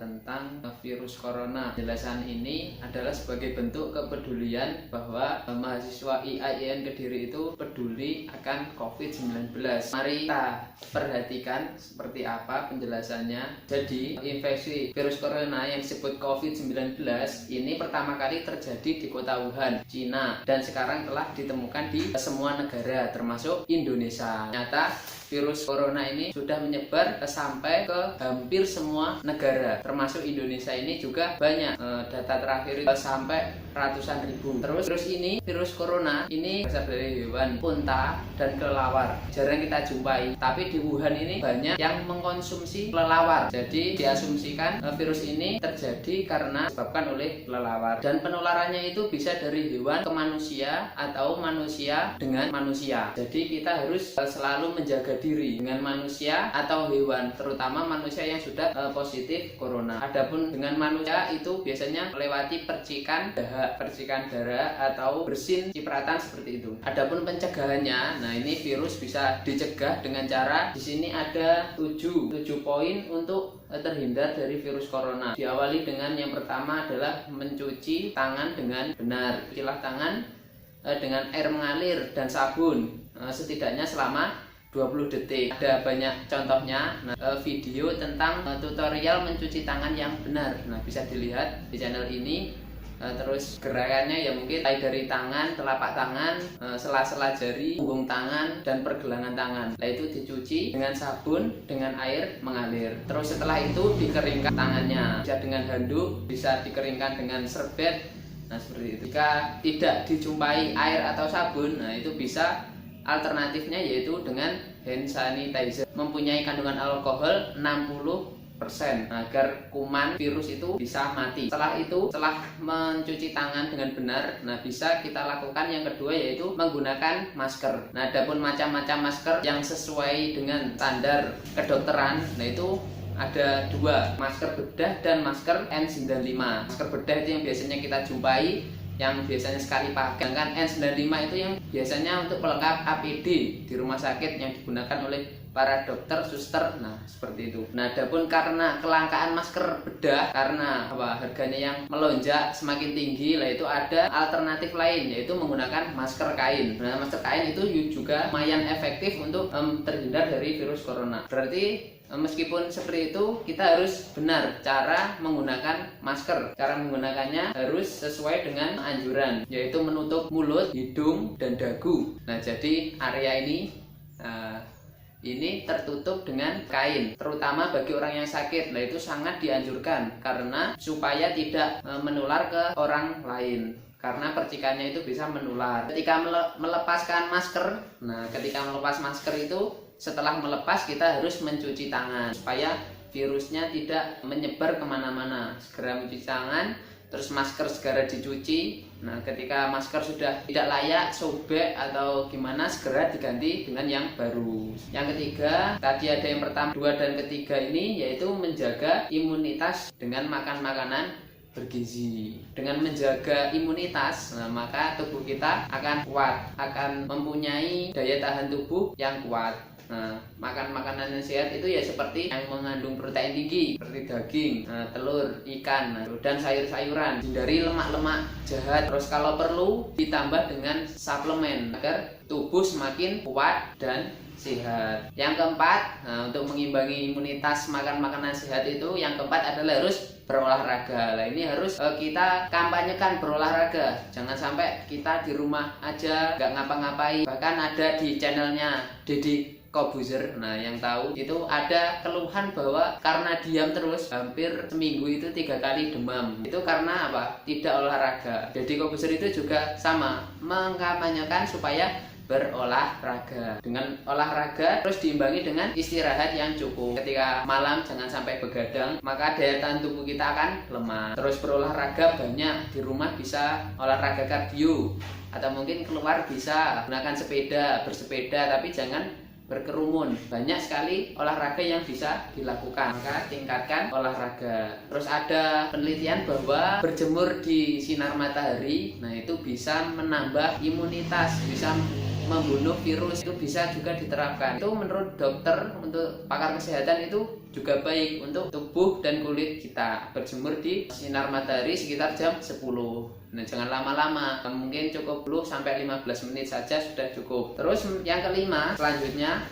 tentang virus corona. Penjelasan ini adalah sebagai bentuk kepedulian bahwa mahasiswa IAIN Kediri itu peduli akan COVID-19. Mari kita perhatikan seperti apa penjelasannya. Jadi, infeksi virus corona yang disebut COVID-19 ini pertama kali terjadi di kota Wuhan, Cina, dan sekarang telah ditemukan di semua negara termasuk Indonesia. Ternyata virus corona ini sudah menyebar sampai ke hampir semua negara, termasuk Indonesia ini juga banyak. Data terakhir itu sampai ratusan ribu. Terus ini virus corona ini berasal dari hewan unta dan kelelawar. Jarang kita jumpai, tapi di Wuhan ini banyak yang mengkonsumsi kelelawar. Jadi diasumsikan virus ini terjadi karena disebabkan oleh kelelawar. Dan penularannya itu bisa dari hewan ke manusia atau manusia dengan manusia. Jadi kita harus selalu menjaga diri dengan manusia atau hewan, terutama manusia yang sudah positif corona. Adapun dengan manusia itu biasanya melewati percikan darah atau bersin cipratan seperti itu. Adapun pencegahannya, nah ini virus bisa dicegah dengan cara di sini ada 7 poin untuk terhindar dari virus corona. Diawali dengan yang pertama adalah mencuci tangan dengan benar. Cucilah tangan dengan air mengalir dan sabun setidaknya selama 20 detik. Ada banyak contohnya, video tentang tutorial mencuci tangan yang benar. Nah, bisa dilihat di channel ini. Terus gerakannya ya mungkin mulai dari tangan, telapak tangan, sela-sela jari, punggung tangan, dan pergelangan tangan. Nah, itu dicuci dengan sabun dengan air mengalir. Terus setelah itu dikeringkan tangannya, bisa dengan handuk, bisa dikeringkan dengan serbet. Nah, seperti itu. Jika tidak dijumpai air atau sabun, nah itu bisa alternatifnya yaitu dengan hand sanitizer, mempunyai kandungan alkohol 60% agar kuman virus itu bisa mati. Setelah itu, setelah mencuci tangan dengan benar, nah bisa kita lakukan yang kedua yaitu menggunakan masker. Nah, adapun macam-macam masker yang sesuai dengan standar kedokteran, nah itu ada 2, masker bedah dan masker N95. Masker bedah itu yang biasanya kita jumpai, yang biasanya sekali pakai, kan N95 itu yang biasanya untuk pelengkap APD di rumah sakit yang digunakan oleh para dokter, suster. Nah, seperti itu. Nah, adapun karena kelangkaan masker bedah karena harganya yang melonjak semakin tinggi, lah itu ada alternatif lain yaitu menggunakan masker kain. Nah, masker kain itu juga lumayan efektif untuk terhindar dari virus corona. Berarti meskipun seperti itu, kita harus benar cara menggunakan masker. Cara menggunakannya harus sesuai dengan anjuran, yaitu menutup mulut, hidung, dan dagu. Nah, jadi area ini tertutup dengan kain, terutama bagi orang yang sakit. Nah, itu sangat dianjurkan karena supaya tidak menular ke orang lain. Karena percikannya itu bisa menular. Ketika melepaskan masker, ketika melepas masker itu, setelah melepas kita harus mencuci tangan supaya virusnya tidak menyebar kemana-mana. Segera mencuci tangan, terus masker segera dicuci. Nah, ketika masker sudah tidak layak, sobek atau gimana, segera diganti dengan yang baru. Yang ketiga, tadi ada yang pertama, 2, dan ketiga ini yaitu menjaga imunitas dengan makan makanan bergizi. Dengan menjaga imunitas, maka tubuh kita akan kuat, akan mempunyai daya tahan tubuh yang kuat. Nah, makan makanan yang sehat itu ya seperti yang mengandung protein tinggi seperti daging, telur, ikan, dan sayur-sayuran. Hindari lemak-lemak jahat. Terus kalau perlu ditambah dengan suplemen agar tubuh semakin kuat dan sehat. Yang keempat, untuk mengimbangi imunitas makan makanan sehat itu, yang keempat adalah harus berolahraga. Nah, ini harus kita kampanyekan berolahraga. Jangan sampai kita di rumah aja nggak ngapa-ngapain. Bahkan ada di channelnya Deddy Kobuzer, nah yang tahu itu ada keluhan bahwa karena diam terus hampir seminggu itu 3 kali demam. Itu karena apa? Tidak olahraga. Deddy Kobuzer itu juga sama, mengkampanyekan supaya berolahraga. Dengan olahraga terus diimbangi dengan istirahat yang cukup. Ketika malam jangan sampai begadang, maka daya tahan tubuh kita akan lemah. Terus berolahraga banyak, di rumah bisa olahraga kardio, atau mungkin keluar bisa gunakan sepeda, bersepeda, tapi jangan berkerumun. Banyak sekali olahraga yang bisa dilakukan, maka tingkatkan olahraga. Terus ada penelitian bahwa berjemur di sinar matahari, nah itu bisa menambah imunitas, bisa membunuh virus, itu bisa juga diterapkan. Itu menurut dokter, untuk pakar kesehatan itu juga baik untuk tubuh dan kulit kita. Berjemur di sinar matahari sekitar jam 10. Nah, jangan lama-lama, mungkin cukup 10 sampai 15 menit saja sudah cukup. Terus yang kelima, selanjutnya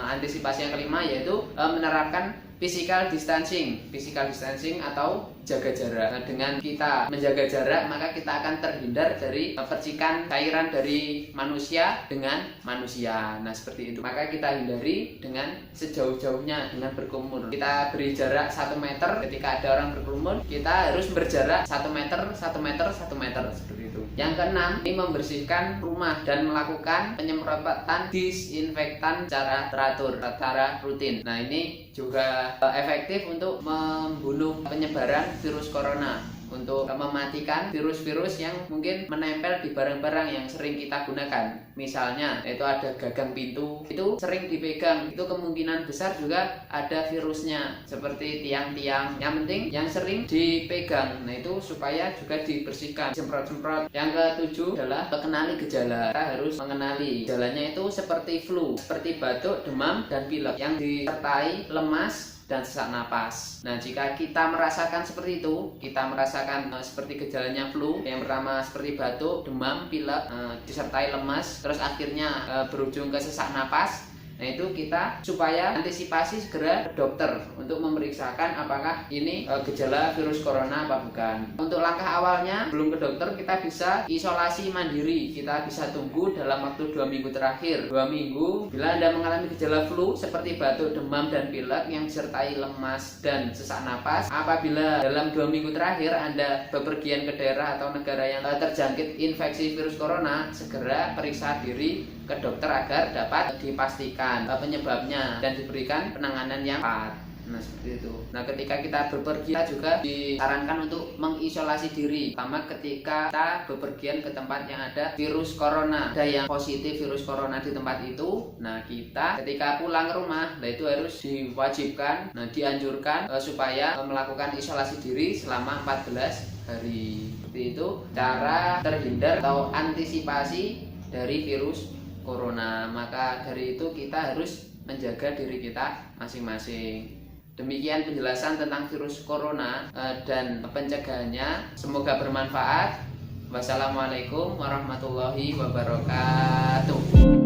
antisipasi yang kelima yaitu menerapkan physical distancing atau jaga jarak. Nah, dengan kita menjaga jarak maka kita akan terhindar dari percikan cairan dari manusia dengan manusia. Nah, seperti itu. Maka kita hindari dengan sejauh-jauhnya dengan berkerumun. Kita beri jarak 1 meter. Ketika ada orang berkerumun, kita harus berjarak 1 meter, 1 meter, 1 meter, seperti itu. Yang keenam, ini membersihkan rumah dan melakukan penyemprotan disinfektan secara teratur, secara rutin. Nah, ini juga efektif untuk membunuh penyebaran virus corona, untuk mematikan virus-virus yang mungkin menempel di barang-barang yang sering kita gunakan. Misalnya, itu ada gagang pintu, itu sering dipegang, itu kemungkinan besar juga ada virusnya, seperti tiang-tiang. Yang penting yang sering dipegang, nah itu supaya juga dibersihkan, semprot-semprot. Yang ketujuh adalah mengenali gejala. Kita harus mengenali gejalanya itu seperti flu, seperti batuk, demam, dan pilek yang disertai lemas dan sesak napas. Nah, jika kita merasakan seperti itu, kita merasakan seperti gejalanya flu, yang pertama seperti batuk, demam, pilek, disertai lemas, terus akhirnya berujung ke sesak napas. Nah, itu kita supaya antisipasi segera ke dokter untuk memeriksakan apakah ini gejala virus corona apa bukan. Untuk langkah awalnya belum ke dokter, kita bisa isolasi mandiri. Kita bisa tunggu dalam waktu 2 minggu terakhir. 2 minggu bila Anda mengalami gejala flu seperti batuk, demam, dan pilek yang disertai lemas dan sesak napas. Apabila dalam 2 minggu terakhir Anda bepergian ke daerah atau negara yang terjangkit infeksi virus corona, segera periksa diri ke dokter agar dapat dipastikan penyebabnya dan diberikan penanganan yang tepat. Nah, seperti itu. Nah, ketika kita bepergian, kita juga disarankan untuk mengisolasi diri, terutama ketika kita bepergian ke tempat yang ada virus corona, ada yang positif virus corona di tempat itu. Nah, kita ketika pulang ke rumah, nah itu harus diwajibkan, dianjurkan supaya melakukan isolasi diri selama 14 hari. Seperti itu cara terhindar atau antisipasi dari virus corona. Maka dari itu kita harus menjaga diri kita masing-masing. Demikian penjelasan tentang virus corona dan pencegahannya. Semoga bermanfaat. Wassalamualaikum warahmatullahi wabarakatuh.